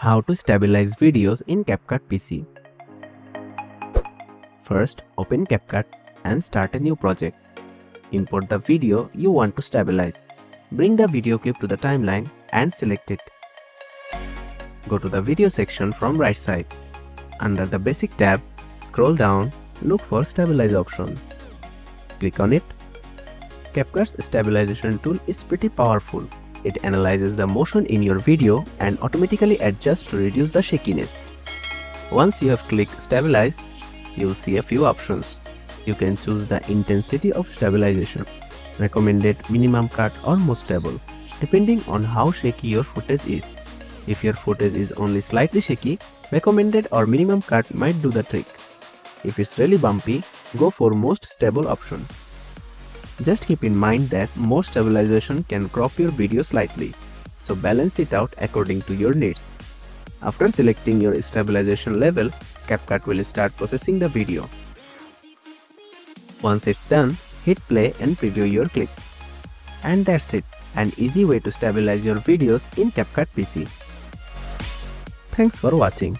How to stabilize videos in CapCut PC. First, open CapCut and start a new project. Import the video you want to stabilize. Bring the video clip to the timeline and select it. Go to the video section from right side. Under the Basic tab, scroll down, look for Stabilize option. Click on it. CapCut's stabilization tool is pretty powerful. It analyzes the motion in your video and automatically adjusts to reduce the shakiness. Once you have clicked Stabilize, you will see a few options. You can choose the intensity of stabilization, recommended minimum cut or most stable, depending on how shaky your footage is. If your footage is only slightly shaky, recommended or minimum cut might do the trick. If it's really bumpy, go for most stable option. Just keep in mind that more stabilization can crop your video slightly, so balance it out according to your needs. After selecting your stabilization level, CapCut will start processing the video. Once it's done, hit play and preview your clip. And that's it, an easy way to stabilize your videos in CapCut PC. Thanks for watching.